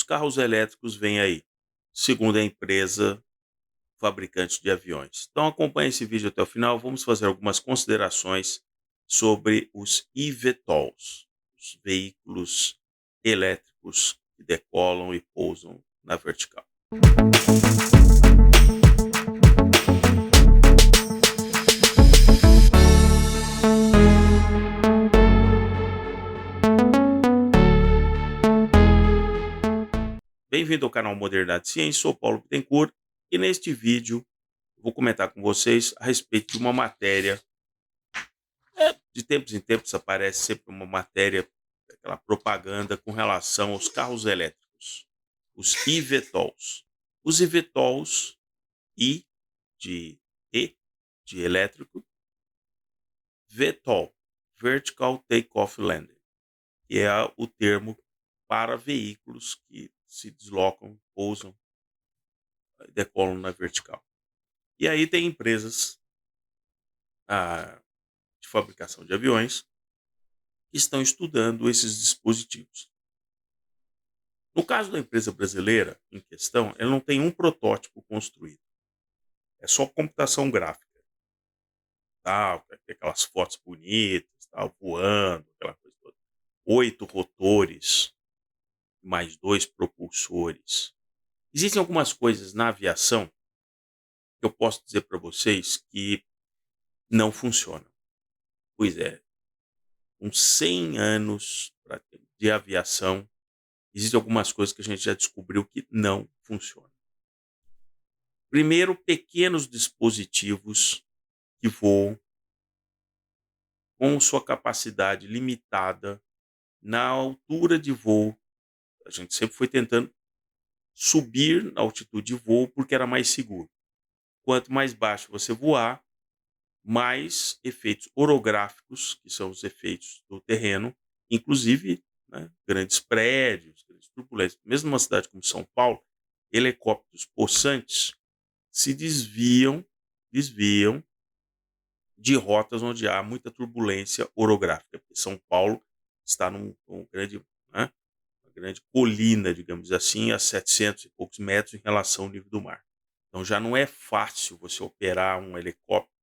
carros elétricos vêm aí, segundo a empresa fabricante de aviões. Então acompanhe esse vídeo até o final, vamos fazer algumas considerações sobre os eVTOLs, os veículos elétricos que decolam e pousam na vertical. Bem-vindo ao canal Modernidade e Ciência, sou Paulo Bittencourt e neste vídeo vou comentar com vocês a respeito de uma matéria. De tempos em tempos aparece sempre uma matéria, aquela propaganda com relação aos carros elétricos, os eVTOLs. Os eVTOLs, I E de elétrico, VTOL, Vertical Takeoff Landing, que é o termo para veículos que se deslocam, pousam, decolam na vertical. E aí tem empresas de fabricação de aviões que estão estudando esses dispositivos. No caso da empresa brasileira em questão, ela não tem um protótipo construído. É só computação gráfica. Tal, tem aquelas fotos bonitas, tal, voando, aquela coisa toda. 8 rotores, mais 2 propulsores. Existem algumas coisas na aviação que eu posso dizer para vocês que não funcionam. Pois é, com 100 anos de aviação, existem algumas coisas que a gente já descobriu que não funcionam. Primeiro, pequenos dispositivos que voam com sua capacidade limitada na altura de voo. A gente sempre foi tentando subir na altitude de voo porque era mais seguro. Quanto mais baixo você voar, mais efeitos orográficos, que são os efeitos do terreno, inclusive, né, grandes prédios, grandes turbulências. Mesmo numa cidade como São Paulo, helicópteros possantes se desviam de rotas onde há muita turbulência orográfica, porque São Paulo está num grande, né, uma grande colina, digamos assim, a 700 e poucos metros em relação ao nível do mar. Então já não é fácil você operar um helicóptero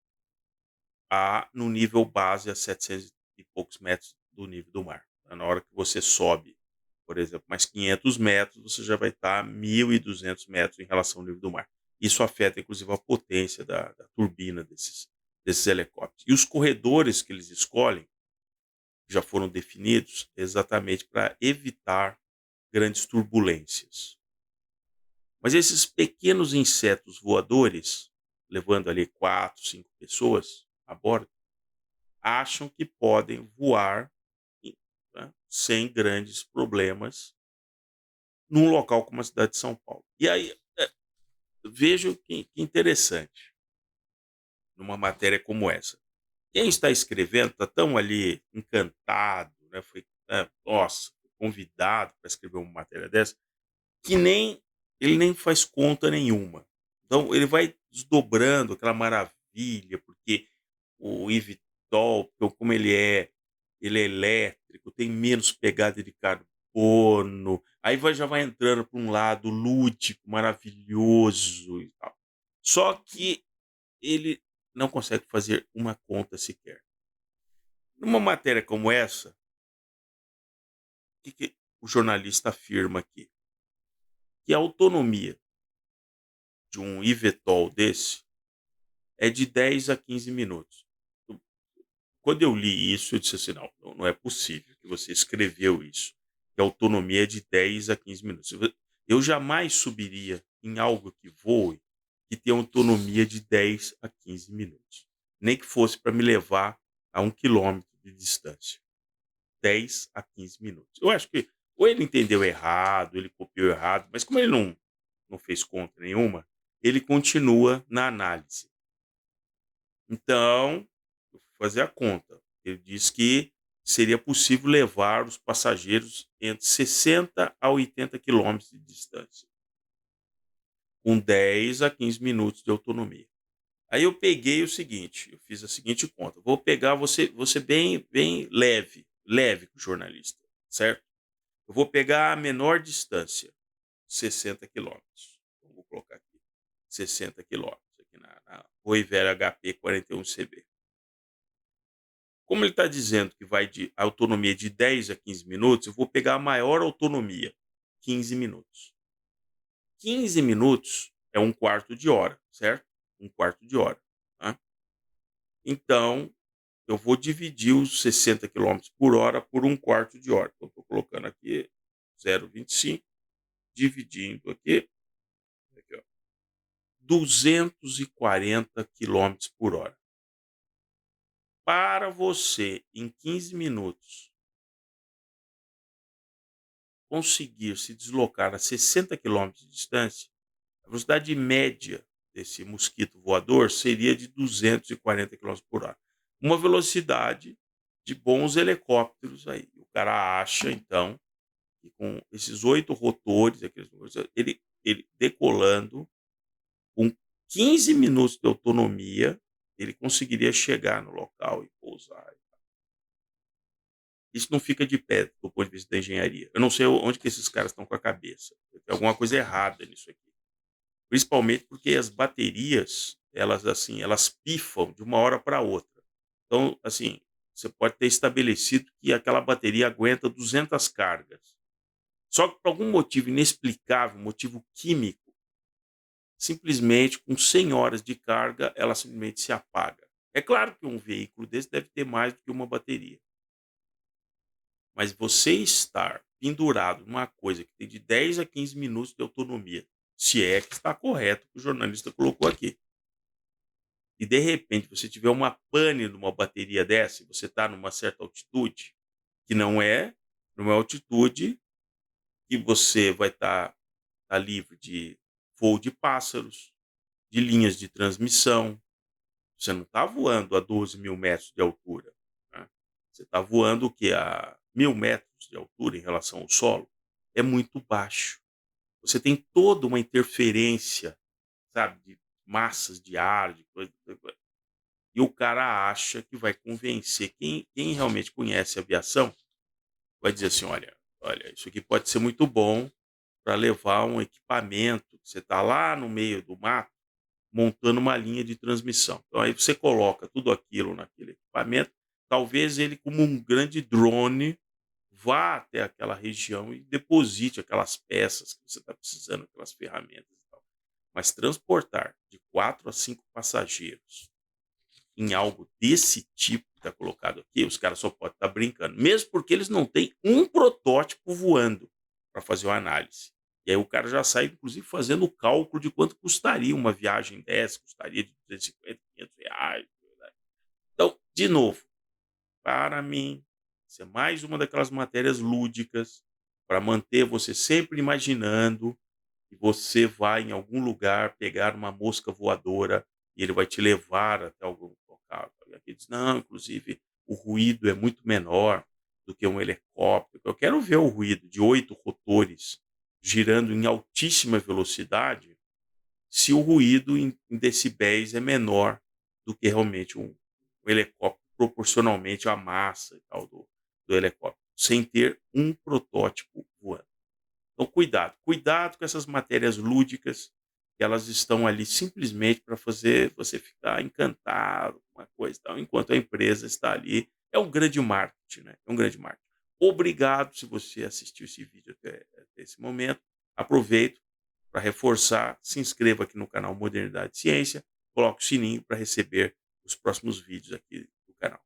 no nível base a 700 e poucos metros do nível do mar. Na hora que você sobe, por exemplo, mais 500 metros, você já vai estar a 1.200 metros em relação ao nível do mar. Isso afeta, inclusive, a potência da turbina desses helicópteros. E os corredores que eles escolhem já foram definidos exatamente para evitar grandes turbulências. Mas esses pequenos insetos voadores, levando ali 4, 5 pessoas a bordo, acham que podem voar, né, sem grandes problemas num local como a cidade de São Paulo. E aí, vejo que interessante numa matéria como essa. Quem está escrevendo está tão ali encantado, né, foi, nossa, convidado para escrever uma matéria dessa, que ele nem faz conta nenhuma. Então ele vai desdobrando aquela maravilha, porque o eVTOL, como ele é elétrico, tem menos pegada de carbono, aí já vai entrando para um lado lúdico, maravilhoso e tal. Só que ele não consegue fazer uma conta sequer. Numa matéria como essa, que o jornalista afirma aqui? Que a autonomia de um eVTOL desse é de 10 a 15 minutos. Quando eu li isso, eu disse assim: não é possível que você escreveu isso, que a autonomia é de 10 a 15 minutos. Eu jamais subiria em algo que voe que tenha autonomia de 10 a 15 minutos. Nem que fosse para me levar a 1 quilômetro de distância. 10 a 15 minutos. Eu acho que ou ele entendeu errado, ele copiou errado, mas como ele não fez conta nenhuma, ele continua na análise. Então, eu fui fazer a conta. Ele diz que seria possível levar os passageiros entre 60 a 80 quilômetros de distância, com 10 a 15 minutos de autonomia. Aí eu peguei o seguinte, eu fiz a seguinte conta. Vou pegar você bem leve com o jornalista, certo? Eu vou pegar a menor distância. 60 quilômetros. Então, vou colocar aqui 60 quilômetros aqui na Rua e Velha HP 41CB. Como ele está dizendo que vai de autonomia de 10 a 15 minutos, eu vou pegar a maior autonomia, 15 minutos. 15 minutos é um quarto de hora, certo? Um quarto de hora. Tá? Então, eu vou dividir os 60 quilômetros por hora por um quarto de hora. Então, estou colocando aqui 0,25, dividindo aqui ó, 240 quilômetros por hora. Para você, em 15 minutos, conseguir se deslocar a 60 quilômetros de distância, a velocidade média desse mosquito voador seria de 240 quilômetros por hora. Uma velocidade de bons helicópteros aí. O cara acha, então, que com esses 8 rotores, ele decolando, com 15 minutos de autonomia, ele conseguiria chegar no local e pousar. Isso não fica de pé do ponto de vista da engenharia. Eu não sei onde que esses caras estão com a cabeça. Tem alguma coisa errada nisso aqui. Principalmente porque as baterias, elas assim, elas pifam de uma hora para outra. Então, assim, você pode ter estabelecido que aquela bateria aguenta 200 cargas. Só que por algum motivo inexplicável, motivo químico, simplesmente com 100 horas de carga, ela simplesmente se apaga. É claro que um veículo desse deve ter mais do que uma bateria. Mas você estar pendurado numa coisa que tem de 10 a 15 minutos de autonomia, se é que está correto o que o jornalista colocou aqui. E de repente você tiver uma pane numa bateria dessa, e você está numa certa altitude, que não é numa altitude que você vai estar livre de voo de pássaros, de linhas de transmissão. Você não está voando a 12.000 metros de altura. Né? Você está voando o que? A 1.000 metros de altura em relação ao solo. É muito baixo. Você tem toda uma interferência, sabe, de massas de ar, de coisa. E o cara acha que vai convencer quem realmente conhece aviação, vai dizer assim: olha, isso aqui pode ser muito bom para levar um equipamento. Você está lá no meio do mato montando uma linha de transmissão. Então aí você coloca tudo aquilo naquele equipamento, talvez ele como um grande drone vá até aquela região e deposite aquelas peças que você está precisando, aquelas ferramentas e tal. Mas transportar de 4 a 5 passageiros em algo desse tipo que está colocado aqui, os caras só podem estar brincando, mesmo porque eles não têm um protótipo voando para fazer uma análise. E aí o cara já sai, inclusive, fazendo o cálculo de quanto custaria uma viagem dessa, custaria de 250, R$ 500. Então, de novo, para mim, isso é mais uma daquelas matérias lúdicas para manter você sempre imaginando que você vai em algum lugar pegar uma mosca voadora e ele vai te levar até algum local. E aqui diz, não, inclusive o ruído é muito menor do que um helicóptero. Eu quero ver o ruído de 8 rotores girando em altíssima velocidade, se o ruído em decibéis é menor do que realmente um helicóptero, proporcionalmente à massa e tal do helicóptero, sem ter um protótipo voando. Então, cuidado com essas matérias lúdicas, que elas estão ali simplesmente para fazer você ficar encantado com uma coisa e tal, enquanto a empresa está ali. É um grande marketing, né? É um grande marketing. Obrigado se você assistiu esse vídeo até esse momento. Aproveito para reforçar, se inscreva aqui no canal Modernidade e Ciência, coloque o sininho para receber os próximos vídeos aqui do canal.